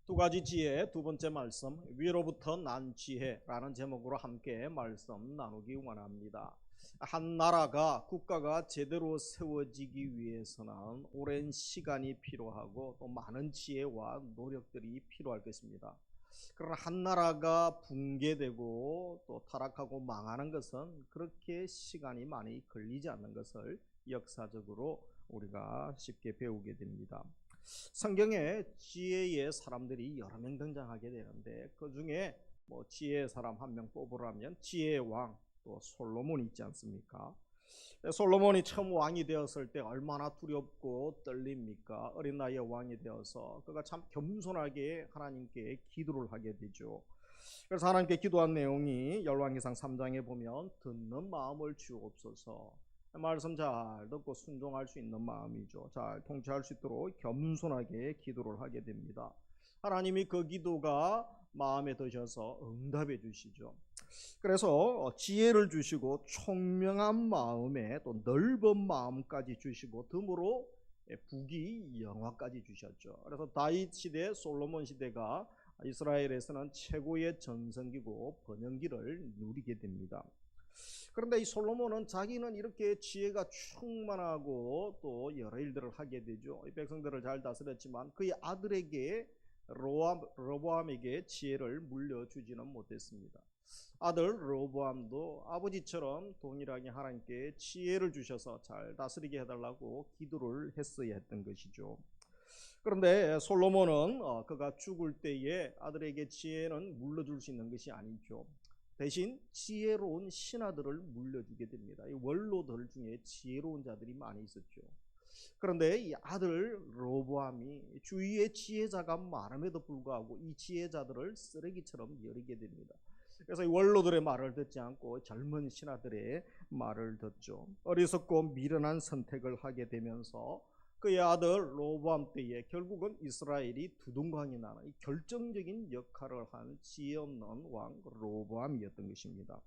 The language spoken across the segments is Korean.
두 가지 지혜, 두 번째 말씀, 위로부터 난 지혜라는 제목으로 함께 말씀 나누기 원합니다. 한 나라가, 국가가 제대로 세워지기 위해서는 오랜 시간이 필요하고 또 많은 지혜와 노력들이 필요할 것입니다. 그러나 한 나라가 붕괴되고 또 타락하고 망하는 것은 그렇게 시간이 많이 걸리지 않는 것을 역사적으로 우리가 쉽게 배우게 됩니다. 성경에 지혜의 사람들이 여러 명 등장하게 되는데 그 중에 지혜의 사람 한 명 뽑으라면 지혜의 왕 또 솔로몬이 있지 않습니까? 솔로몬이 처음 왕이 되었을 때 얼마나 두렵고 떨립니까? 어린 나이에 왕이 되어서 그가 참 겸손하게 하나님께 기도를 하게 되죠. 그래서 하나님께 기도한 내용이 열왕기상 3장에 보면 듣는 마음을 주옵소서, 말씀 잘 듣고 순종할 수 있는 마음이죠. 잘 통치할 수 있도록 겸손하게 기도를 하게 됩니다. 하나님이 그 기도가 마음에 드셔서 응답해 주시죠. 그래서 지혜를 주시고 총명한 마음에 또 넓은 마음까지 주시고 드물어 부귀 영화까지 주셨죠. 그래서 다윗 시대, 솔로몬 시대가 이스라엘에서는 최고의 전성기고 번영기를 누리게 됩니다. 그런데 이 솔로몬은 자기는 이렇게 지혜가 충만하고 또 여러 일들을 하게 되죠. 백성들을 잘 다스렸지만 그의 아들에게 로보암에게 지혜를 물려주지는 못했습니다. 아들 로보암도 아버지처럼 동일하게 하나님께 지혜를 주셔서 잘 다스리게 해달라고 기도를 했어야 했던 것이죠. 그런데 솔로몬은 그가 죽을 때에 아들에게 지혜는 물려줄 수 있는 것이 아니죠. 대신 지혜로운 신하들을 물려주게 됩니다. 이 원로들 중에 지혜로운 자들이 많이 있었죠. 그런데 이 아들 로보암이 주위에 지혜자가 많음에도 불구하고 이 지혜자들을 쓰레기처럼 여기게 됩니다. 그래서 이 원로들의 말을 듣지 않고 젊은 신하들의 말을 듣죠. 어리석고 미련한 선택을 하게 되면서 그의 아들 로보암 때에 결국은 이스라엘이 두둥강이 나는 결정적인 역할을 한 지혜 없는 왕 로보암이었던 것입니다.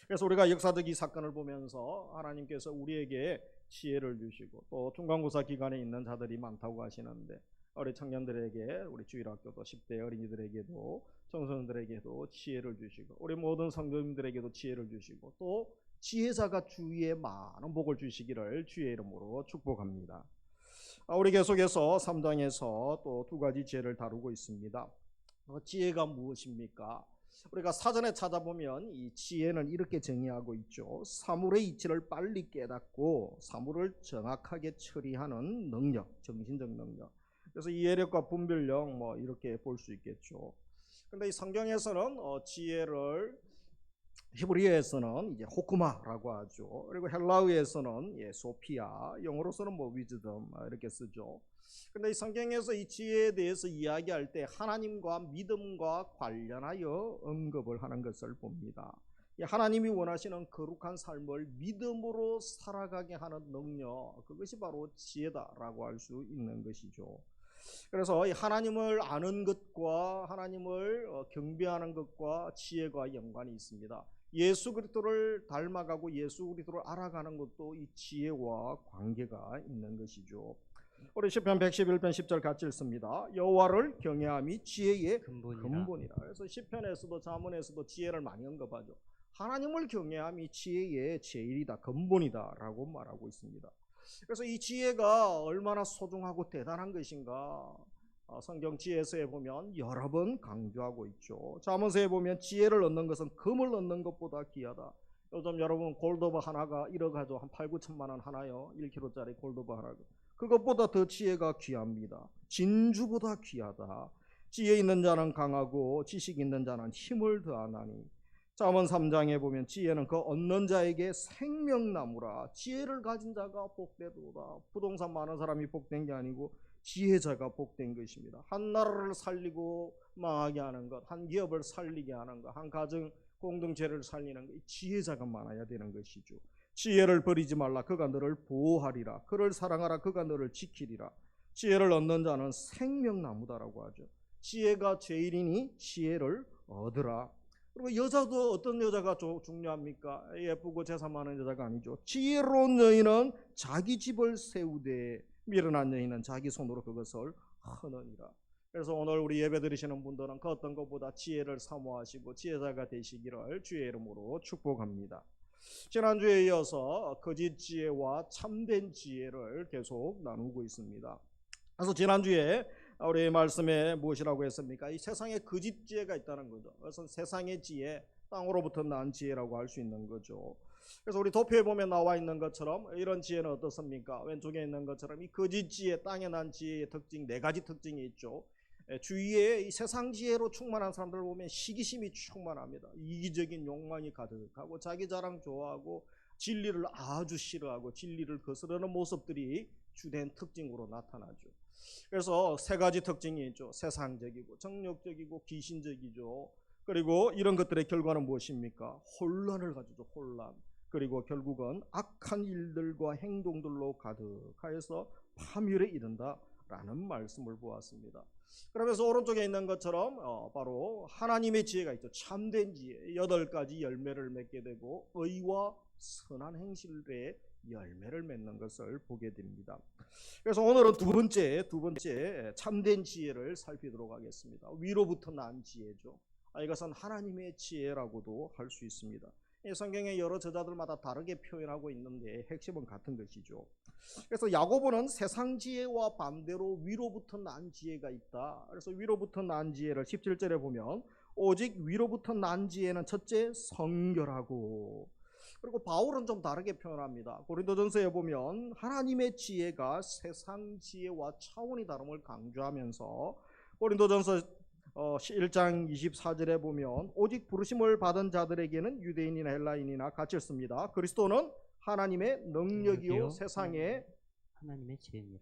그래서 우리가 역사적 이 사건을 보면서 하나님께서 우리에게 지혜를 주시고 또 중간고사 기간에 있는 자들이 많다고 하시는데 우리 청년들에게, 우리 주일학교도 10대 어린이들에게도 청소년들에게도 지혜를 주시고 우리 모든 성도님들에게도 지혜를 주시고 또 지혜자가 주위에 많은 복을 주시기를 주의 이름으로 축복합니다. 우리 계속해서 3장에서 또 두 가지 지혜를 다루고 있습니다. 지혜가 무엇입니까? 우리가 사전에 찾아보면 이 지혜는 이렇게 정의하고 있죠. 사물의 이치를 빨리 깨닫고 사물을 정확하게 처리하는 능력, 정신적 능력. 그래서 이해력과 분별력 이렇게 볼 수 있겠죠. 그런데 이 성경에서는 지혜를 히브리어에서는 이제 호크마라고 하죠. 그리고 헬라어에서는 소피아, 영어로서는 위즈덤 이렇게 쓰죠. 근데 이 성경에서 이 지혜에 대해서 이야기할 때 하나님과 믿음과 관련하여 언급을 하는 것을 봅니다. 하나님이 원하시는 거룩한 삶을 믿음으로 살아가게 하는 능력, 그것이 바로 지혜다라고 할 수 있는 것이죠. 그래서 하나님을 아는 것과 하나님을 경배하는 것과 지혜가 연관이 있습니다. 예수 그리스도를 닮아가고 예수 그리스도를 알아가는 것도 이 지혜와 관계가 있는 것이죠. 우리 시편 111편 10절 같이 읽습니다. 여호와를 경외함이 지혜의 근본이라. 그래서 시편에서도 잠언에서도 지혜를 많이 언급하죠. 하나님을 경외함이 지혜의 제일이다, 근본이다라고 말하고 있습니다. 그래서 이 지혜가 얼마나 소중하고 대단한 것인가 성경 지혜서에 보면 여러 번 강조하고 있죠. 잠언서에 보면 지혜를 얻는 것은 금을 얻는 것보다 귀하다. 요즘 여러분 골드바 하나가 1억 하죠. 한 8, 9천만 원 하나요. 1kg짜리 골드바 하나가. 그것보다 더 지혜가 귀합니다. 진주보다 귀하다. 지혜 있는 자는 강하고 지식 있는 자는 힘을 더하나니. 잠언 3장에 보면 지혜는 그 얻는 자에게 생명나무라. 지혜를 가진 자가 복되도다. 부동산 많은 사람이 복된 게 아니고 지혜자가 복된 것입니다. 한 나라를 살리고 망하게 하는 것, 한 기업을 살리게 하는 것, 한 가정 공동체를 살리는 것, 지혜자가 많아야 되는 것이죠. 지혜를 버리지 말라. 그가 너를 보호하리라. 그를 사랑하라. 그가 너를 지키리라. 지혜를 얻는 자는 생명나무다라고 하죠. 지혜가 제일이니 지혜를 얻으라. 그리고 여자도 어떤 여자가 중요합니까? 예쁘고 재산 많은 여자가 아니죠. 지혜로운 여인은 자기 집을 세우되 미련한 여인은 자기 손으로 그것을 하느니라. 그래서 오늘 우리 예배 드리시는 분들은 그 어떤 것보다 지혜를 사모하시고 지혜자가 되시기를 주의 이름으로 축복합니다. 지난주에 이어서 거짓 지혜와 참된 지혜를 계속 나누고 있습니다. 그래서 지난주에 우리 말씀에 무엇이라고 했습니까? 이 세상에 거짓 지혜가 있다는 거죠. 그래서 세상의 지혜, 땅으로부터 난 지혜라고 할 수 있는 거죠. 그래서 우리 도표에 보면 나와 있는 것처럼 이런 지혜는 어떻습니까? 왼쪽에 있는 것처럼 이 거짓 지혜, 땅에 난 지혜의 특징, 네 가지 특징이 있죠. 주위에 이 세상 지혜로 충만한 사람들을 보면 시기심이 충만합니다. 이기적인 욕망이 가득하고 자기 자랑 좋아하고 진리를 아주 싫어하고 진리를 거스르는 모습들이 주된 특징으로 나타나죠. 그래서 세 가지 특징이 있죠. 세상적이고 정욕적이고 귀신적이죠. 그리고 이런 것들의 결과는 무엇입니까? 혼란을 가지죠. 혼란. 그리고 결국은 악한 일들과 행동들로 가득하여서 파멸에 이른다라는 말씀을 보았습니다. 그러면서 오른쪽에 있는 것처럼 바로 하나님의 지혜가 있죠. 참된 지혜, 8가지 열매를 맺게 되고 의와 선한 행실의 열매를 맺는 것을 보게 됩니다. 그래서 오늘은 두 번째 참된 지혜를 살피도록 하겠습니다. 위로부터 난 지혜죠. 이것은 하나님의 지혜라고도 할 수 있습니다. 성경의 여러 저자들마다 다르게 표현하고 있는데 핵심은 같은 것이죠. 그래서 야고보는 세상 지혜와 반대로 위로부터 난 지혜가 있다. 그래서 위로부터 난 지혜를 17절에 보면 오직 위로부터 난 지혜는 첫째 성결하고, 그리고 바울은 좀 다르게 표현합니다. 고린도전서에 보면 하나님의 지혜가 세상 지혜와 차원이 다름을 강조하면서 고린도전서 1장 24절에 보면 오직 부르심을 받은 자들에게는 유대인이나 헬라인이나 같이 읽습니다. 그리스도는 하나님의 능력이요 세상에 하나님의 지혜니라.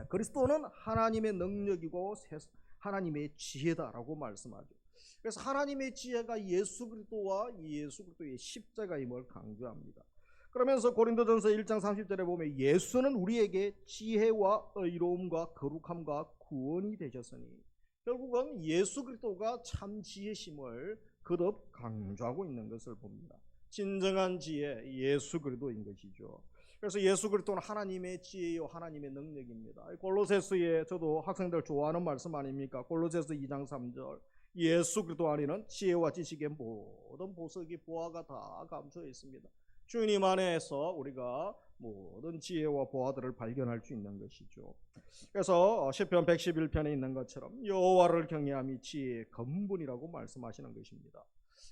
그리스도는 하나님의 능력이고 하나님의 지혜다라고 말씀하죠. 그래서 하나님의 지혜가 예수 그리스도와 예수 그리스도의 십자가임을 강조합니다. 그러면서 고린도전서 1장 30절에 보면 예수는 우리에게 지혜와 의로움과 거룩함과 구원이 되셨으니, 결국은 예수 그리스도가 참 지혜심을 거듭 강조하고 있는 것을 봅니다. 진정한 지혜 예수 그리스도인 것이죠. 그래서 예수 그리스도는 하나님의 지혜요 하나님의 능력입니다. 골로새서에 저도 학생들 좋아하는 말씀 아닙니까? 골로새서 2장 3절 예수 그리스도 안에는 지혜와 지식의 모든 보석이 보화가 다 감춰 있습니다. 주님 안에서 우리가 모든 지혜와 보화들을 발견할 수 있는 것이죠. 그래서 시편 111편에 있는 것처럼 여호와를 경외함이 지혜의 근본이라고 말씀하시는 것입니다.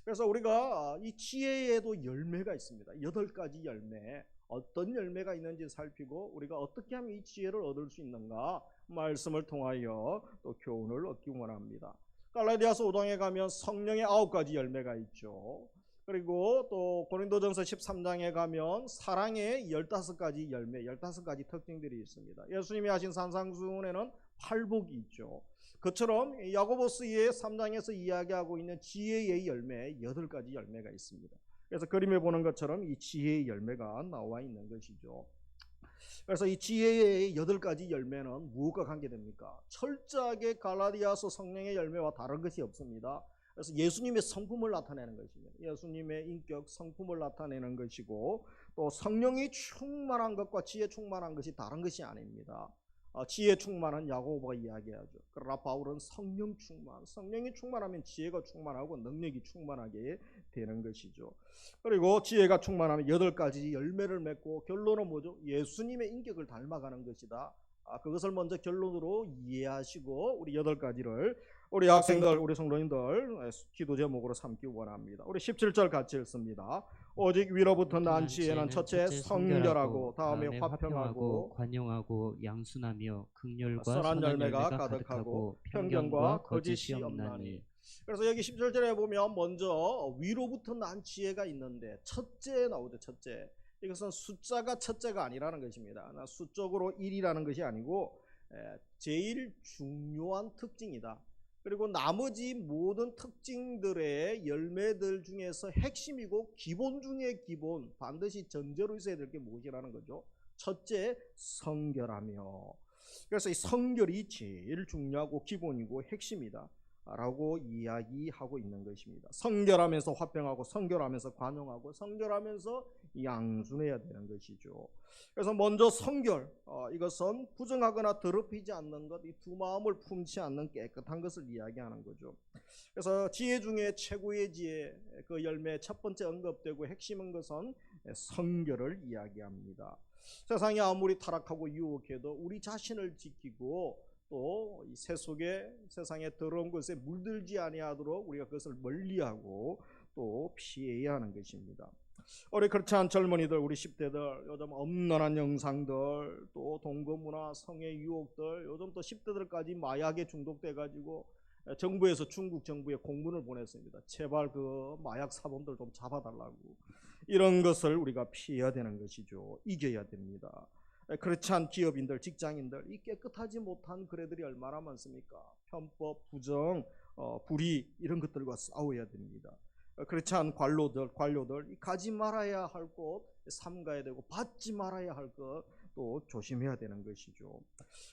그래서 우리가 이 지혜에도 열매가 있습니다. 8가지 열매, 어떤 열매가 있는지 살피고 우리가 어떻게 하면 이 지혜를 얻을 수 있는가 말씀을 통하여 또 교훈을 얻기 원합니다. 갈라디아서 5장에 가면 성령의 9가지 열매가 있죠. 그리고 또 고린도전서 13장에 가면 사랑의 15가지 열매, 15가지 특징들이 있습니다. 예수님이 하신 산상수훈에는 팔복이 있죠. 그처럼 야고보서의 3장에서 이야기하고 있는 지혜의 열매, 8가지 열매가 있습니다. 그래서 그림에 보는 것처럼 이 지혜의 열매가 나와 있는 것이죠. 그래서 이 지혜의 8가지 열매는 무엇과 관계됩니까? 철저하게 갈라디아서 성령의 열매와 다른 것이 없습니다. 그래서 예수님의 성품을 나타내는 것입니다. 예수님의 인격, 성품을 나타내는 것이고, 또 성령이 충만한 것과 지혜 충만한 것이 다른 것이 아닙니다. 지혜 충만은 야고보가 이야기하죠. 그러나 바울은 성령 충만, 성령이 충만하면 지혜가 충만하고 능력이 충만하게 되는 것이죠. 그리고 지혜가 충만하면 8가지 열매를 맺고 결론은 뭐죠? 예수님의 인격을 닮아가는 것이다. 그것을 먼저 결론으로 이해하시고 우리 8가지를 우리 학생들, 우리 성도님들 기도 제목으로 삼기 원합니다. 우리 17절 같이 읽습니다. 오직 위로부터 난 지혜는 첫째 성결하고 다음에 화평하고 관용하고 양순하며 긍휼과 선한 열매가 가득하고 편견과 거짓이 없나니. 그래서 여기 17절에 보면 먼저 위로부터 난 지혜가 있는데 첫째 나오죠. 첫째. 이것은 숫자가 첫째가 아니라는 것입니다. 수적으로 1이라는 것이 아니고 제일 중요한 특징이다. 그리고 나머지 모든 특징들의 열매들 중에서 핵심이고 기본 중에 기본, 반드시 전제로 있어야 될 게 무엇이라는 거죠? 첫째, 성결하며. 그래서 이 성결이 제일 중요하고 기본이고 핵심이다. 라고 이야기하고 있는 것입니다. 성결하면서 화평하고 성결하면서 관용하고 성결하면서 양순해야 되는 것이죠. 그래서 먼저 성결, 이것은 부정하거나 더럽히지 않는 것, 이 두 마음을 품지 않는 깨끗한 것을 이야기하는 거죠. 그래서 지혜 중에 최고의 지혜, 그 열매 첫 번째 언급되고 핵심인 것은 성결을 이야기합니다. 세상이 아무리 타락하고 유혹해도 우리 자신을 지키고 또 이 세속의 세상의 더러운 것에 물들지 아니하도록 우리가 그것을 멀리하고 또 피해야 하는 것입니다. 우리 그렇지 않은 젊은이들, 우리 10대들 요즘 엄란한 영상들, 또 동거문화, 성의 유혹들, 요즘 또 10대들까지 마약에 중독돼 가지고 정부에서 중국 정부에 공문을 보냈습니다. 제발 그 마약 사범들 좀 잡아달라고. 이런 것을 우리가 피해야 되는 것이죠. 이겨야 됩니다. 그렇지 않은 기업인들, 직장인들, 이 깨끗하지 못한 그레들이 얼마나 많습니까? 편법, 부정, 불의 이런 것들과 싸워야 됩니다. 그렇지 않은 관료들 가지 말아야 할 곳 삼가야 되고 받지 말아야 할 것 또 조심해야 되는 것이죠.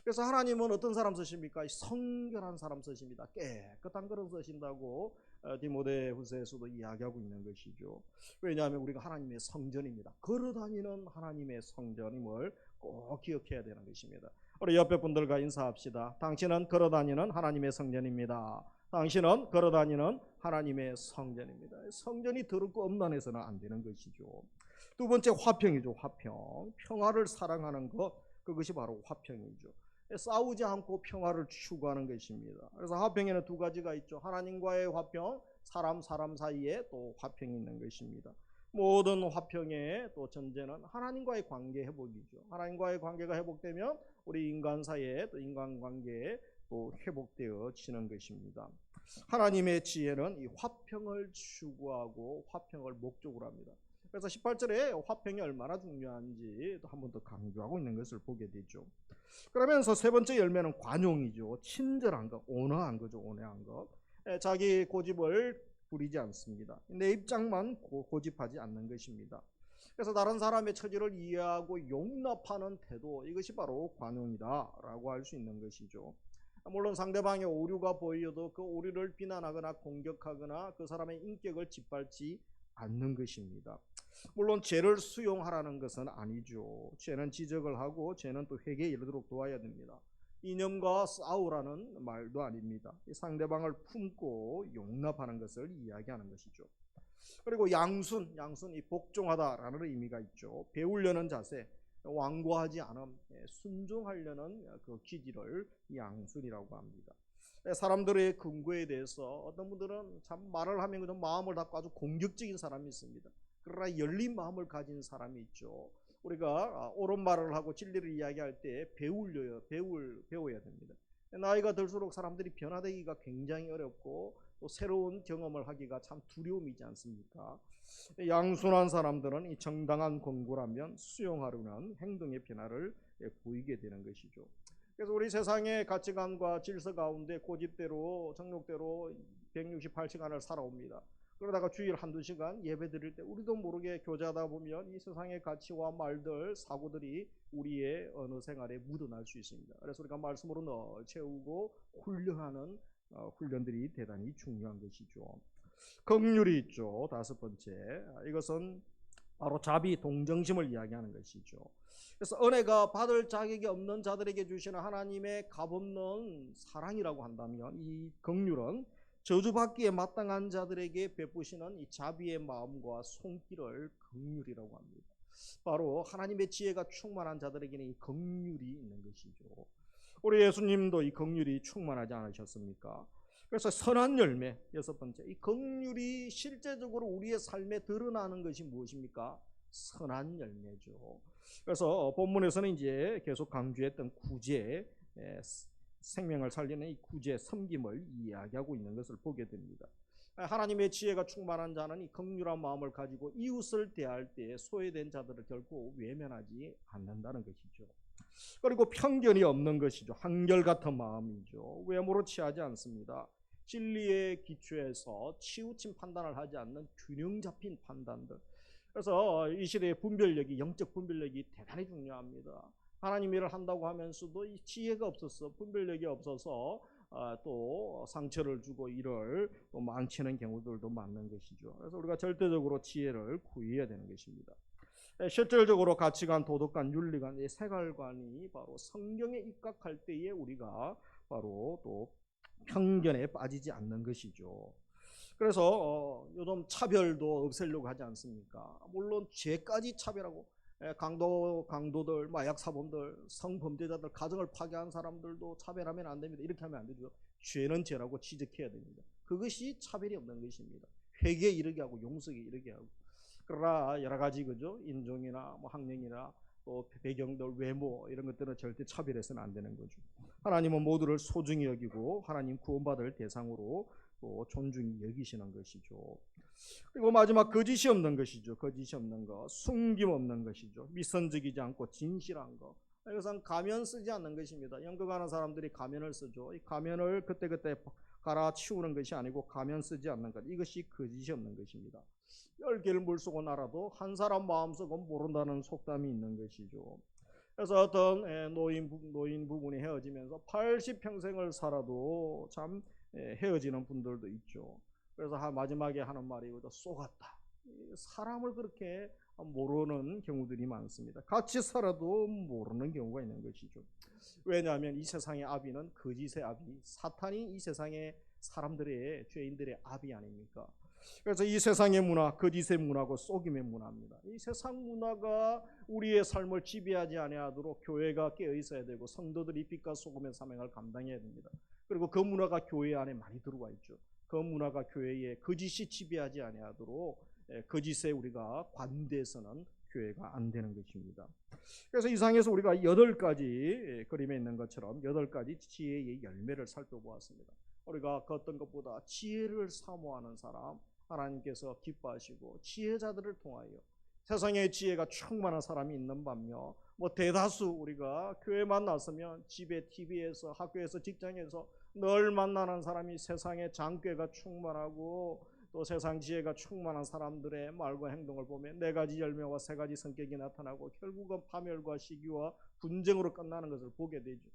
그래서 하나님은 어떤 사람 쓰십니까? 성결한 사람 쓰십니다. 깨끗한 그릇 쓰신다고 디모데후서에서도 이야기하고 있는 것이죠. 왜냐하면 우리가 하나님의 성전입니다. 걸어다니는 하나님의 성전임을 꼭 기억해야 되는 것입니다. 우리 옆에 분들과 인사합시다. 당신은 걸어다니는 하나님의 성전입니다. 당신은 걸어다니는 하나님의 성전입니다. 성전이 더럽고 엄란해서는 안 되는 것이죠. 두 번째 화평이죠. 화평. 평화를 사랑하는 것, 그것이 바로 화평이죠. 싸우지 않고 평화를 추구하는 것입니다. 그래서 화평에는 두 가지가 있죠. 하나님과의 화평, 사람 사이에 또 화평이 있는 것입니다. 모든 화평의 또 전제는 하나님과의 관계 회복이죠. 하나님과의 관계가 회복되면 우리 인간 사이에 또 인간관계에 또 회복되어지는 것입니다. 하나님의 지혜는 이 화평을 추구하고 화평을 목적으로 합니다. 그래서 18절에 화평이 얼마나 중요한지 또 한 번 더 강조하고 있는 것을 보게 되죠. 그러면서 세 번째 열매는 관용이죠. 친절한 것, 온화한 거죠. 온화한 것. 자기 고집을 부리지 않습니다. 내 입장만 고집하지 않는 것입니다. 그래서 다른 사람의 처지를 이해하고 용납하는 태도, 이것이 바로 관용이다라고 할 수 있는 것이죠. 물론 상대방의 오류가 보여도 그 오류를 비난하거나 공격하거나 그 사람의 인격을 짓밟지 않는 것입니다. 물론 죄를 수용하라는 것은 아니죠. 죄는 지적을 하고 죄는 또 회개에 이르도록 도와야 됩니다. 이념과 싸우라는 말도 아닙니다. 상대방을 품고 용납하는 것을 이야기하는 것이죠. 그리고 양순 이 복종하다라는 의미가 있죠. 배우려는 자세, 완고하지 않음, 순종하려는 그 기질을 양순이라고 합니다. 사람들의 근거에 대해서 어떤 분들은 참 말을 하면 좀 마음을 닫고 아주 공격적인 사람이 있습니다. 그러나 열린 마음을 가진 사람이 있죠. 우리가 옳은 말을 하고 진리를 이야기할 때 배워야 됩니다. 나이가 들수록 사람들이 변화되기가 굉장히 어렵고 또 새로운 경험을 하기가 참 두려움이지 않습니까? 양순한 사람들은 이 정당한 권고라면 수용하려는 행동의 변화를 보이게 되는 것이죠. 그래서 우리 세상의 가치관과 질서 가운데 고집대로 정욕대로 168시간을 살아옵니다. 그러다가 주일 한두 시간 예배 드릴 때 우리도 모르게 교제하다 보면 이 세상의 가치와 말들, 사고들이 우리의 언어 생활에 묻어날 수 있습니다. 그래서 우리가 말씀으로 늘 채우고 훈련하는 훈련들이 대단히 중요한 것이죠. 긍휼이 있죠. 다섯 번째, 이것은 바로 자비, 동정심을 이야기하는 것이죠. 그래서 은혜가 받을 자격이 없는 자들에게 주시는 하나님의 값없는 사랑이라고 한다면, 이 긍휼은 저주받기에 마땅한 자들에게 베푸시는 이 자비의 마음과 손길을 긍휼이라고 합니다. 바로 하나님의 지혜가 충만한 자들에게는 이 긍휼이 있는 것이죠. 우리 예수님도 이 긍휼이 충만하지 않으셨습니까? 그래서 선한 열매, 여섯 번째, 이 긍휼이 실제적으로 우리의 삶에 드러나는 것이 무엇입니까? 선한 열매죠. 그래서 본문에서는 이제 계속 강조했던 구제, 생명을 살리는 이 구제, 섬김을 이야기하고 있는 것을 보게 됩니다. 하나님의 지혜가 충만한 자는 이 긍휼한 마음을 가지고 이웃을 대할 때 소외된 자들을 결코 외면하지 않는다는 것이죠. 그리고 편견이 없는 것이죠. 한결같은 마음이죠. 외모로 취하지 않습니다. 진리의 기초에서 치우친 판단을 하지 않는 균형 잡힌 판단들. 그래서 이 시대의 분별력이, 영적 분별력이 대단히 중요합니다. 하나님 일을 한다고 하면서도 이 지혜가 없어서, 분별력이 없어서 또 상처를 주고 이를 또 망치는 경우들도 많은 것이죠. 그래서 우리가 절대적으로 지혜를 구해야 되는 것입니다. 실질적으로 가치관, 도덕관, 윤리관, 이 세갈관이 바로 성경에 입각할 때에 우리가 바로 또 편견에 빠지지 않는 것이죠. 그래서 요즘 차별도 없애려고 하지 않습니까? 물론 죄까지 차별하고 강도들, 마약 사범들, 성범죄자들, 가정을 파괴한 사람들도 차별하면 안 됩니다. 이렇게 하면 안 되죠. 죄는 죄라고 지적해야 됩니다. 그것이 차별이 없는 것입니다. 회개에 이르게 하고 용서에 이르게 하고. 그러나 여러 가지 그죠? 인종이나 뭐 학력이나 또 배경들, 외모 이런 것들은 절대 차별해서는 안 되는 거죠. 하나님은 모두를 소중히 여기고 하나님 구원받을 대상으로 또 존중히 여기시는 것이죠. 그리고 마지막 거짓이 없는 것이죠. 거짓이 없는 것, 숨김 없는 것이죠. 미선적이지 않고 진실한 것. 이것은 가면 쓰지 않는 것입니다. 연극하는 사람들이 가면을 쓰죠. 이 가면을 그때그때 갈아치우는 것이 아니고 가면 쓰지 않는 것. 이것이 거짓이 없는 것입니다. 10개를 물속은 알아도 한 사람 마음속은 모른다는 속담이 있는 것이죠. 그래서 어떤 노인 부분이 헤어지면서 80평생을 살아도 참 헤어지는 분들도 있죠. 그래서 마지막에 하는 말이 쏘갔다. 사람을 그렇게 모르는 경우들이 많습니다. 같이 살아도 모르는 경우가 있는 것이죠. 왜냐하면 이 세상의 아비는 거짓의 아비, 사탄이 이 세상의 사람들의 죄인들의 아비 아닙니까? 그래서 이 세상의 문화, 거짓의 문화고 속임의 문화입니다. 이 세상 문화가 우리의 삶을 지배하지 아니하도록 교회가 깨어 있어야 되고 성도들이 빛과 소금의 사명을 감당해야 됩니다. 그리고 그 문화가 교회 안에 많이 들어와 있죠. 그 문화가 교회에 거짓이 지배하지 아니하도록 거짓에 우리가 관대해서는 교회가 안 되는 것입니다. 그래서 이상에서 우리가 8가지 그림에 있는 것처럼 8가지 지혜의 열매를 살펴보았습니다. 우리가 그 어떤 것보다 지혜를 사모하는 사람 하나님께서 기뻐하시고 지혜자들을 통하여 세상에 지혜가 충만한 사람이 있는 반면 뭐 대다수 우리가 교회 만났으면 집에 TV에서 학교에서 직장에서 늘 만나는 사람이 세상에 장꾀가 충만하고 또 세상 지혜가 충만한 사람들의 말과 행동을 보면 4가지 열매와 3가지 성격이 나타나고 결국은 파멸과 시기와 분쟁으로 끝나는 것을 보게 되죠.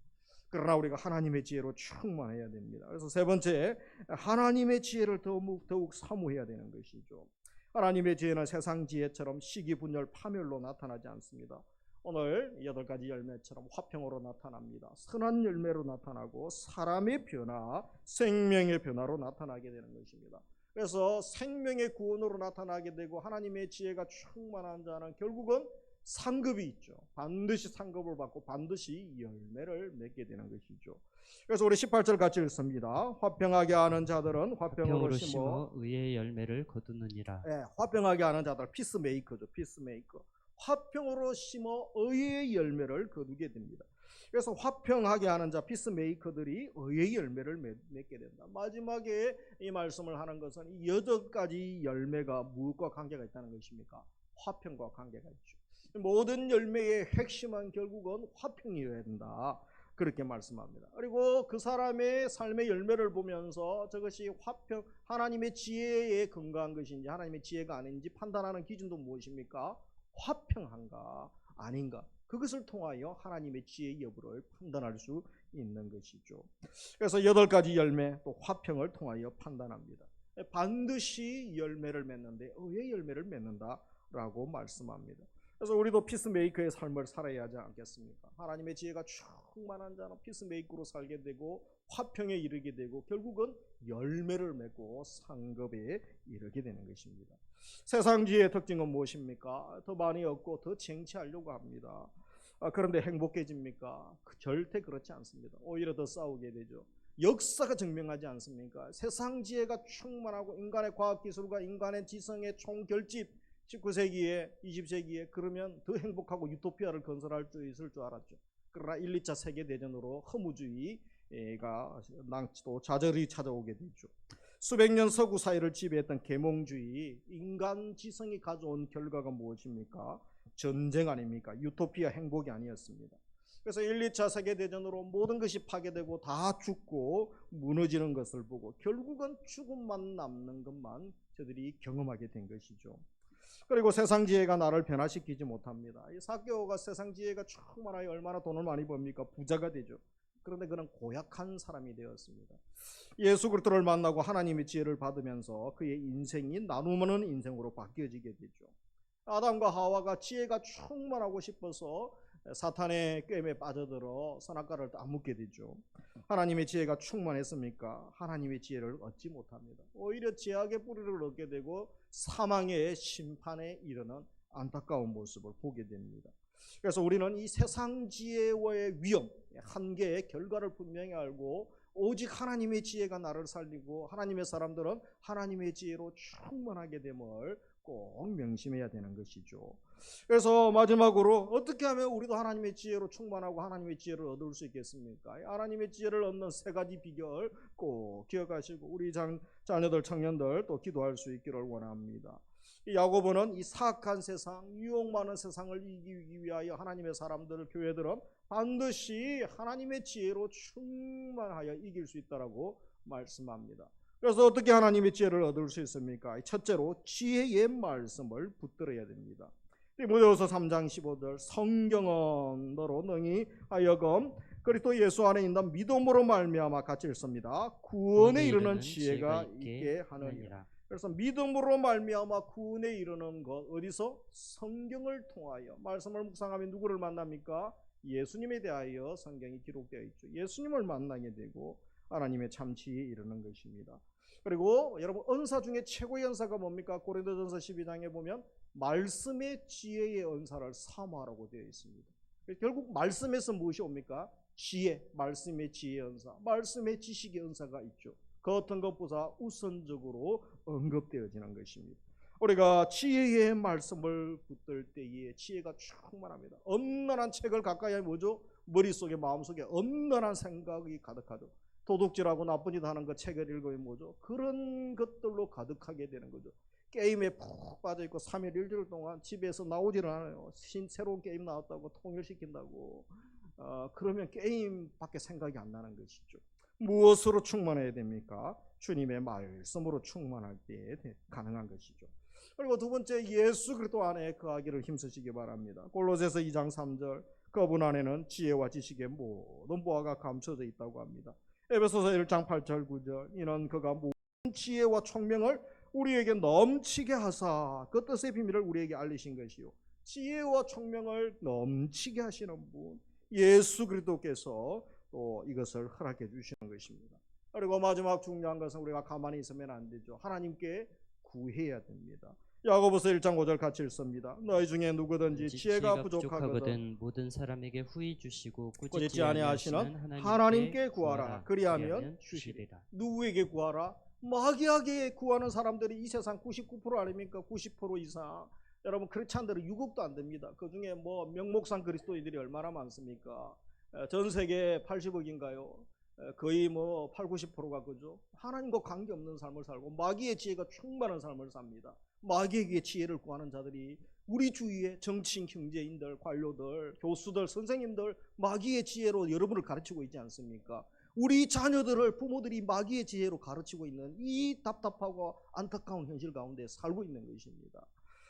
그러나 우리가 하나님의 지혜로 충만해야 됩니다. 그래서 세 번째, 하나님의 지혜를 더욱 사모해야 되는 것이죠. 하나님의 지혜는 세상 지혜처럼 시기, 분열, 파멸로 나타나지 않습니다. 오늘 8가지 열매처럼 화평으로 나타납니다. 선한 열매로 나타나고 사람의 변화, 생명의 변화로 나타나게 되는 것입니다. 그래서 생명의 구원으로 나타나게 되고 하나님의 지혜가 충만한 자는 결국은 상급이 있죠. 반드시 상급을 받고 반드시 열매를 맺게 되는 것이죠. 그래서 우리 18절 같이 읽습니다. 화평하게 하는 자들은 화평으로 심어 의의 열매를 거두느니라. 화평하게 하는 자들, 피스메이커죠. 피스메이커. 화평으로 심어 의의 열매를 거두게 됩니다. 그래서 화평하게 하는 자, 피스메이커들이 의의 열매를 맺게 된다. 마지막에 이 말씀을 하는 것은 이 8가지 열매가 무엇과 관계가 있다는 것입니까? 화평과 관계가 있죠. 모든 열매의 핵심은 결국은 화평이어야 된다. 그렇게 말씀합니다. 그리고 그 사람의 삶의 열매를 보면서 저것이 화평, 하나님의 지혜에 근거한 것인지 하나님의 지혜가 아닌지 판단하는 기준도 무엇입니까? 화평한가 아닌가. 그것을 통하여 하나님의 지혜의 여부를 판단할 수 있는 것이죠. 그래서 8가지 열매 또 화평을 통하여 판단합니다. 반드시 열매를 맺는데 의의 열매를 맺는다라고 말씀합니다. 그래서 우리도 피스메이커의 삶을 살아야 하지 않겠습니까? 하나님의 지혜가 충만한 자는 피스메이커로 살게 되고 화평에 이르게 되고 결국은 열매를 맺고 상급에 이르게 되는 것입니다. 세상 지혜의 특징은 무엇입니까? 더 많이 얻고 더 쟁취하려고 합니다. 그런데 행복해집니까? 절대 그렇지 않습니다. 오히려 더 싸우게 되죠. 역사가 증명하지 않습니까? 세상 지혜가 충만하고 인간의 과학기술과 인간의 지성의 총결집 19세기에 20세기에 그러면 더 행복하고 유토피아를 건설할 수 있을 줄 알았죠. 그러나 1, 2차 세계대전으로 허무주의가 또 좌절이 찾아오게 되죠. 수백 년 서구 사회를 지배했던 계몽주의, 인간 지성이 가져온 결과가 무엇입니까? 전쟁 아닙니까? 유토피아 행복이 아니었습니다. 그래서 1, 2차 세계대전으로 모든 것이 파괴되고 다 죽고 무너지는 것을 보고 결국은 죽음만 남는 것만 저들이 경험하게 된 것이죠. 그리고 세상 지혜가 나를 변화시키지 못합니다. 이 사개오가 세상 지혜가 충만하여 얼마나 돈을 많이 법니까? 부자가 되죠. 그런데 그는 고약한 사람이 되었습니다. 예수 그리스도를 만나고 하나님의 지혜를 받으면서 그의 인생이 나누는 인생으로 바뀌어지게 되죠. 아담과 하와가 지혜가 충만하고 싶어서 사탄의 꾀임에 빠져들어 선악과를 따먹게 되죠. 하나님의 지혜가 충만했습니까? 하나님의 지혜를 얻지 못합니다. 오히려 죄악의 뿌리를 얻게 되고 사망의 심판에 이르는 안타까운 모습을 보게 됩니다. 그래서 우리는 이 세상 지혜와의 위험, 한계의 결과를 분명히 알고 오직 하나님의 지혜가 나를 살리고 하나님의 사람들은 하나님의 지혜로 충만하게 됨을 꼭 명심해야 되는 것이죠. 그래서 마지막으로 어떻게 하면 우리도 하나님의 지혜로 충만하고 하나님의 지혜를 얻을 수 있겠습니까? 하나님의 지혜를 얻는 세 가지 비결 꼭 기억하시고 우리 자녀들, 청년들 또 기도할 수 있기를 원합니다. 야고보는 이 사악한 세상, 유혹 많은 세상을 이기기 위하여 하나님의 사람들, 교회들은 반드시 하나님의 지혜로 충만하여 이길 수 있다라고 말씀합니다. 그래서 어떻게 하나님의 지혜를 얻을 수 있습니까? 첫째로 지혜의 말씀을 붙들어야 됩니다. 디모데후서 3장 15절 성경은 너로 능히 하여금 그리스도 예수 안에 있는 믿음으로 말미암아 같이 읽습니다. 구원에 이르는 지혜가 있게 하느니라. 그래서 믿음으로 말미암아 구원에 이르는 것 어디서? 성경을 통하여. 말씀을 묵상하면 누구를 만납니까? 예수님에 대하여 성경이 기록되어 있죠. 예수님을 만나게 되고 하나님의 참 지혜에 이르는 것입니다. 그리고 여러분 은사 중에 최고의 은사가 뭡니까? 고린도전서 12장에 보면 말씀의 지혜의 은사를 사모하라고 되어 있습니다. 결국 말씀에서 무엇이 옵니까? 지혜, 말씀의 지혜의 은사, 말씀의 지식의 은사가 있죠. 그 어떤 것보다 우선적으로 언급되어지는 것입니다. 우리가 지혜의 말씀을 붙들 때에 지혜가 충만합니다. 엄연한 책을 가까이 하면 뭐죠? 머릿속에 마음속에 엄연한 생각이 가득하죠. 도둑질하고 나쁜 짓 하는 거 책을 읽으면 뭐죠? 그런 것들로 가득하게 되는 거죠. 게임에 푹 빠져있고 3일 1주일 동안 집에서 나오지를 않아요. 새로운 게임 나왔다고 통일시킨다고. 그러면 게임밖에 생각이 안 나는 것이죠. 무엇으로 충만해야 됩니까? 주님의 말씀으로 충만할 때 가능한 것이죠. 그리고 두 번째, 예수 그리스도 안에 거하기를 힘쓰시기 바랍니다. 골로새서 2장 3절 그분 안에는 지혜와 지식의 모든 보화가 감춰져 있다고 합니다. 에베소서 1장 8절 9절 이는 그가 모든 지혜와 총명을 우리에게 넘치게 하사 그 뜻의 비밀을 우리에게 알리신 것이요 지혜와 총명을 넘치게 하시는 분 예수 그리스도께서 또 이것을 허락해 주시는 것입니다. 그리고 마지막 중요한 것은 우리가 가만히 있으면 안 되죠. 하나님께 구해야 됩니다. 야고보서 1장 5절 같이 읽습니다. 너희 중에 누구든지 지혜가 부족하거든 모든 사람에게 후히 주시고 꾸짖지 아니하시는 하나님께 구하라. 그리하면 주시리라. 누구에게 구하라? 마귀에게 구하는 사람들이 이 세상 99% 아닙니까? 90% 이상. 여러분 그렇지 않더라도 6억도 안 됩니다. 그 중에 뭐 명목상 그리스도인들이 얼마나 많습니까? 전 세계 80억인가요? 거의 뭐 8, 90%가 그죠? 하나님과 관계없는 삶을 살고 마귀의 지혜가 충만한 삶을 삽니다. 마귀에게 지혜를 구하는 자들이 우리 주위에 정치인, 경제인들, 관료들, 교수들, 선생님들 마귀의 지혜로 여러분을 가르치고 있지 않습니까? 우리 자녀들을 부모들이 마귀의 지혜로 가르치고 있는 이 답답하고 안타까운 현실 가운데 살고 있는 것입니다.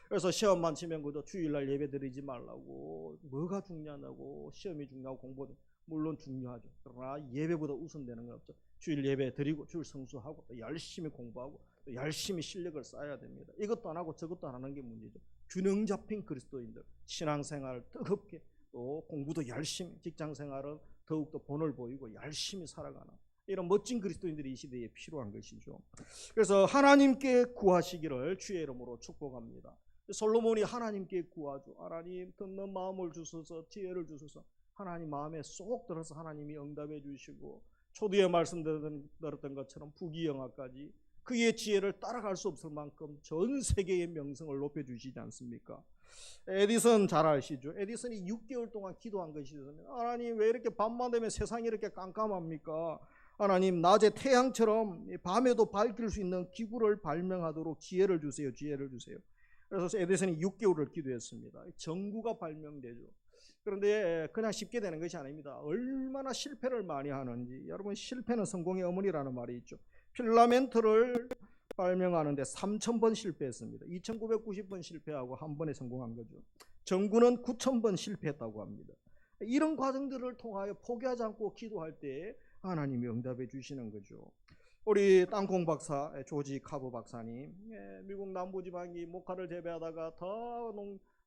그래서 시험만 치면 그저 주일날 예배 드리지 말라고 뭐가 중요하냐고 시험이 중요하고 공부는 물론 중요하죠. 그러나 예배보다 우선되는 건 없죠. 주일 예배 드리고 주일 성수하고 또 열심히 공부하고 또 열심히 실력을 쌓아야 됩니다. 이것도 안 하고 저것도 안 하는 게 문제죠. 균형 잡힌 그리스도인들 신앙생활 뜨겁게 또 공부도 열심히 직장생활은 더욱더 본을 보이고 열심히 살아가는 이런 멋진 그리스도인들이 이 시대에 필요한 것이죠. 그래서 하나님께 구하시기를 주의 이름으로 축복합니다. 솔로몬이 하나님께 구하죠. 하나님 듣는 마음을 주소서 지혜를 주소서. 하나님 마음에 쏙 들어서 하나님이 응답해 주시고 초두에 말씀드렸던 것처럼 부귀영화까지 그의 지혜를 따라갈 수 없을 만큼 전 세계의 명성을 높여주시지 않습니까? 에디슨 잘 아시죠? 에디슨이 6개월 동안 기도한 것이 있습니다. 하나님 왜 이렇게 밤만 되면 세상이 이렇게 깜깜합니까? 하나님 낮에 태양처럼 밤에도 밝힐 수 있는 기구를 발명하도록 지혜를 주세요. 지혜를 주세요. 그래서 에디슨이 6개월을 기도했습니다. 전구가 발명되죠. 그런데 그냥 쉽게 되는 것이 아닙니다. 얼마나 실패를 많이 하는지. 여러분 실패는 성공의 어머니라는 말이 있죠. 필라멘트를 발명하는데 3,000번 실패했습니다. 2,990번 실패하고 한 번에 성공한 거죠. 전구는 9,000번 실패했다고 합니다. 이런 과정들을 통하여 포기하지 않고 기도할 때 하나님이 응답해 주시는 거죠. 우리 땅콩 박사 조지 카브 박사님, 미국 남부지방이 목화를 재배하다가 더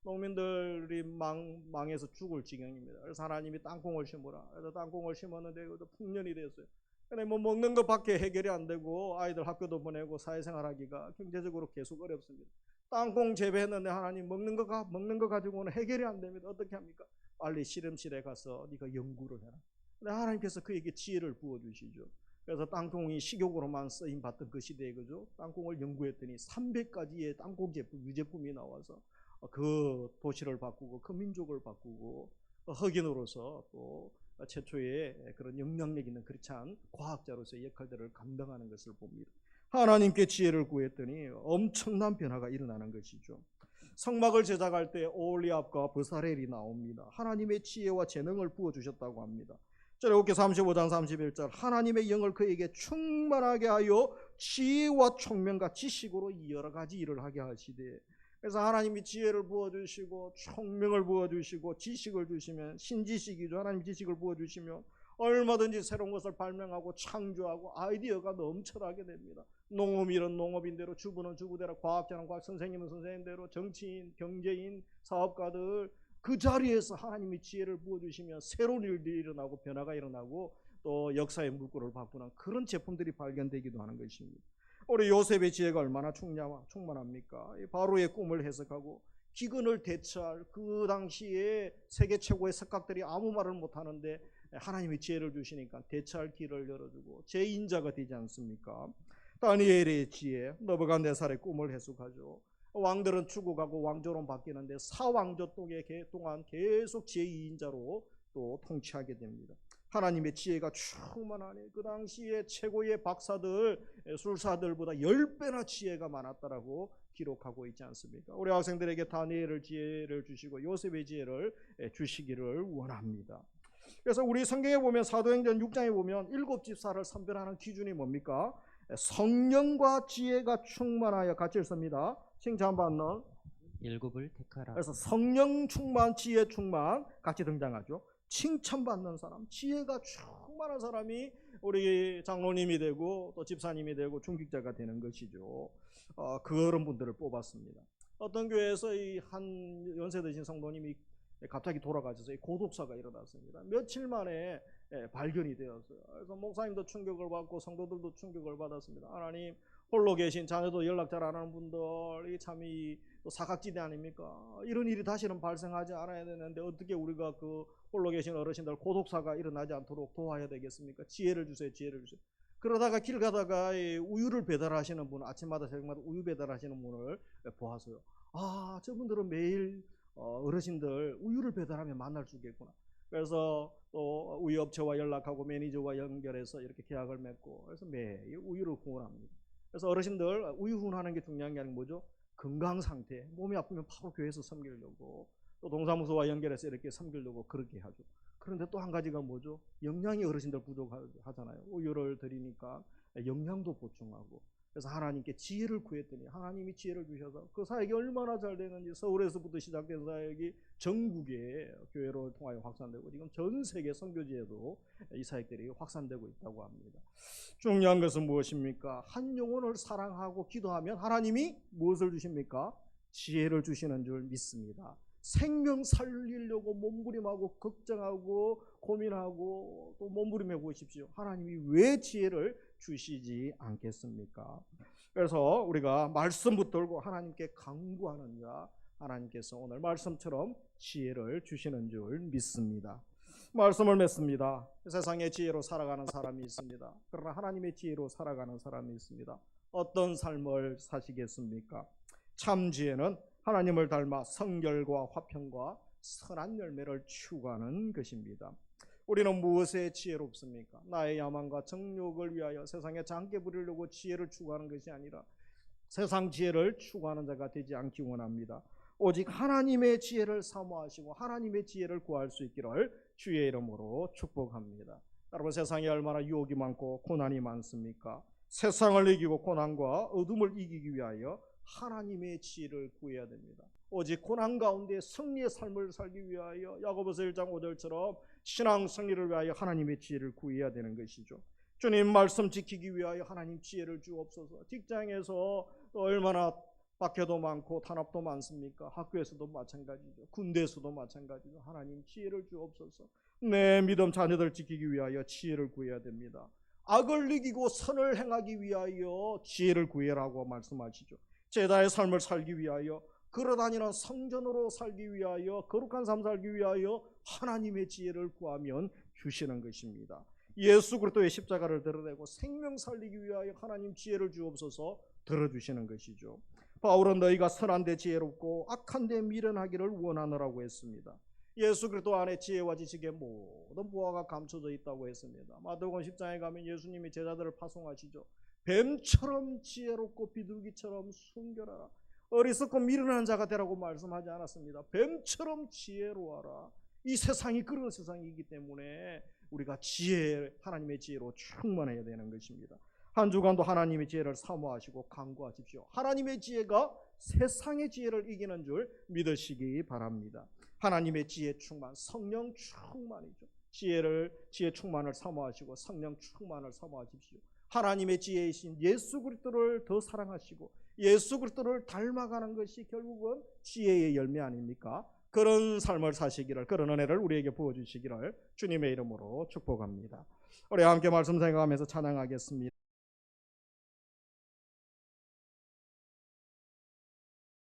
농민들이 망해서 죽을 지경입니다. 그래서 하나님이 땅콩을 심으라. 그래서 땅콩을 심었는데 풍년이 됐어요. 근데 뭐 먹는 것밖에 해결이 안 되고 아이들 학교도 보내고 사회생활하기가 경제적으로 계속 어렵습니다. 땅콩 재배했는데 하나님 먹는 거 가지고는 해결이 안 됩니다. 어떻게 합니까? 빨리 실험실에 가서 네가 연구를 해라. 근데 하나님께서 그에게 지혜를 부어 주시죠. 그래서 땅콩이 식용으로만 쓰임 받던 그 시대에 그죠? 땅콩을 연구했더니 300가지의 땅콩 제품, 유제품이 나와서 그 도시를 바꾸고 그 민족을 바꾸고 흑인으로서 또 최초의 그런 영향력 있는 크리스찬 과학자로서의 역할들을 감당하는 것을 봅니다. 하나님께 지혜를 구했더니 엄청난 변화가 일어나는 것이죠. 성막을 제작할 때 오홀리압과 버사렐이 나옵니다. 하나님의 지혜와 재능을 부어주셨다고 합니다. 출애굽기 35장 31절 하나님의 영을 그에게 충만하게 하여 지혜와 총명과 지식으로 여러 가지 일을 하게 하시되, 그래서 하나님이 지혜를 부어주시고 총명을 부어주시고 지식을 주시면, 신지식이죠. 하나님 지식을 부어주시면 얼마든지 새로운 것을 발명하고 창조하고 아이디어가 넘쳐나게 됩니다. 농업인은 농업인대로, 주부는 주부대로, 과학자는 과학, 선생님은 선생님대로, 정치인, 경제인, 사업가들 그 자리에서 하나님이 지혜를 부어주시면 새로운 일들이 일어나고 변화가 일어나고 또 역사의 물꼬를 바꾸는 그런 제품들이 발견되기도 하는 것입니다. 우리 요셉의 지혜가 얼마나 충만합니까? 바로의 꿈을 해석하고 기근을 대처할 그 당시에 세계 최고의 석각들이 아무 말을 못하는데 하나님이 지혜를 주시니까 대처할 길을 열어주고 제2인자가 되지 않습니까? 다니엘의 지혜, 느부갓네살의 꿈을 해석하죠. 왕들은 죽어가고 왕조로 바뀌는데 사왕조 동안 계속 제2인자로 또 통치하게 됩니다. 하나님의 지혜가 충만하네. 그 당시에 최고의 박사들, 술사들보다 10배나 지혜가 많았다라고 기록하고 있지 않습니까? 우리 학생들에게 다니엘의 지혜를 주시고 요셉의 지혜를 주시기를 원합니다. 그래서 우리 성경에 보면 사도행전 6장에 보면 7집사를 선별하는 기준이 뭡니까? 성령과 지혜가 충만하여 같이 읽습니다. 칭찬받는 7을 택하라. 그래서 성령 충만, 지혜 충만 같이 등장하죠. 칭찬받는 사람, 지혜가 충만한 사람이 우리 장로님이 되고 또 집사님이 되고 중직자가 되는 것이죠. 그런 분들을 뽑았습니다. 어떤 교회에서 이 한 연세 드신 성도님이 갑자기 돌아가셔서 고독사가 일어났습니다. 며칠 만에 발견이 되었어요. 그래서 목사님도 충격을 받고 성도들도 충격을 받았습니다. 하나님, 홀로 계신 자녀도 연락 잘 안 하는 분들이 참 이 사각지대 아닙니까? 이런 일이 다시는 발생하지 않아야 되는데 어떻게 우리가 그 홀로 계신 어르신들 고독사가 일어나지 않도록 도와야 되겠습니까? 지혜를 주세요, 지혜를 주세요. 그러다가 길 가다가 우유를 배달하시는 분, 아침마다 저녁마다 우유 배달하시는 분을 보았어요. 아, 저분들은 매일 어르신들 우유를 배달하면 만날 수 있겠구나. 그래서 또 우유 업체와 연락하고 매니저와 연결해서 이렇게 계약을 맺고, 그래서 매일 우유를 후원합니다. 그래서 어르신들 우유 후원하는 게 중요한 게 아니고 뭐죠? 건강 상태, 몸이 아프면 바로 교회에서 섬기려고, 또 동사무소와 연결해서 이렇게 섬기려고 그렇게 하죠. 그런데 또 한 가지가 뭐죠? 영양이 어르신들 부족하잖아요. 우유를 드리니까 영양도 보충하고. 그래서 하나님께 지혜를 구했더니 하나님이 지혜를 주셔서 그 사역이 얼마나 잘 되는지, 서울에서부터 시작된 사역이 전국의 교회로 통하여 확산되고 지금 전 세계 선교지에도 이 사역들이 확산되고 있다고 합니다. 중요한 것은 무엇입니까? 한 영혼을 사랑하고 기도하면 하나님이 무엇을 주십니까? 지혜를 주시는 줄 믿습니다. 생명 살리려고 몸부림하고 걱정하고 고민하고 또 몸부림해 보십시오. 하나님이 왜 지혜를 주시지 않겠습니까? 그래서 우리가 말씀 붙들고 하나님께 간구하는 자, 하나님께서 오늘 말씀처럼 지혜를 주시는 줄 믿습니다. 말씀을 맺습니다. 세상의 지혜로 살아가는 사람이 있습니다. 그러나 하나님의 지혜로 살아가는 사람이 있습니다. 어떤 삶을 사시겠습니까? 참 지혜는 하나님을 닮아 성결과 화평과 선한 열매를 추구하는 것입니다. 우리는 무엇에 지혜롭습니까? 나의 야망과 정욕을 위하여 세상에 장께 부리려고 지혜를 추구하는 것이 아니라 세상 지혜를 추구하는 자가 되지 않기 원합니다. 오직 하나님의 지혜를 사모하시고 하나님의 지혜를 구할 수 있기를 주의 이름으로 축복합니다. 여러분, 세상에 얼마나 유혹이 많고 고난이 많습니까? 세상을 이기고 고난과 어둠을 이기기 위하여 하나님의 지혜를 구해야 됩니다. 오직 고난 가운데 승리의 삶을 살기 위하여 야고보서 1장 5절처럼 신앙 승리를 위하여 하나님의 지혜를 구해야 되는 것이죠. 주님 말씀 지키기 위하여 하나님 지혜를 주옵소서. 직장에서 얼마나 박해도 많고 탄압도 많습니까? 학교에서도 마찬가지죠. 군대에서도 마찬가지죠. 하나님 지혜를 주옵소서. 내 믿음 자녀들 지키기 위하여 지혜를 구해야 됩니다. 악을 이기고 선을 행하기 위하여 지혜를 구해라고 말씀하시죠. 제자의 삶을 살기 위하여, 걸어다니는 성전으로 살기 위하여, 거룩한 삶 살기 위하여 하나님의 지혜를 구하면 주시는 것입니다. 예수 그리스도의 십자가를 드러내고 생명 살리기 위하여 하나님 지혜를 주옵소서 들어주시는 것이죠. 바울은 너희가 선한데 지혜롭고 악한데 미련하기를 원하노라고 했습니다. 예수 그리스도 안에 지혜와 지식의 모든 보화가 감춰져 있다고 했습니다. 마태복음 10장에 가면 예수님이 제자들을 파송하시죠. 뱀처럼 지혜롭고 비둘기처럼 순결하라. 어리석고 미련한 자가 되라고 말씀하지 않았습니다. 뱀처럼 지혜로워라. 이 세상이 그런 세상이기 때문에 우리가 하나님의 지혜로 충만해야 되는 것입니다. 한 주간도 하나님의 지혜를 사모하시고 간구하십시오. 하나님의 지혜가 세상의 지혜를 이기는 줄 믿으시기 바랍니다. 하나님의 지혜 충만, 성령 충만이죠. 지혜 충만을 사모하시고 성령 충만을 사모하십시오. 하나님의 지혜이신 예수 그리스도를 더 사랑하시고 예수 그리스도를 닮아가는 것이 결국은 지혜의 열매 아닙니까? 그런 삶을 사시기를, 그런 은혜를 우리에게 부어주시기를 주님의 이름으로 축복합니다. 우리 함께 말씀 생각하면서 찬양하겠습니다.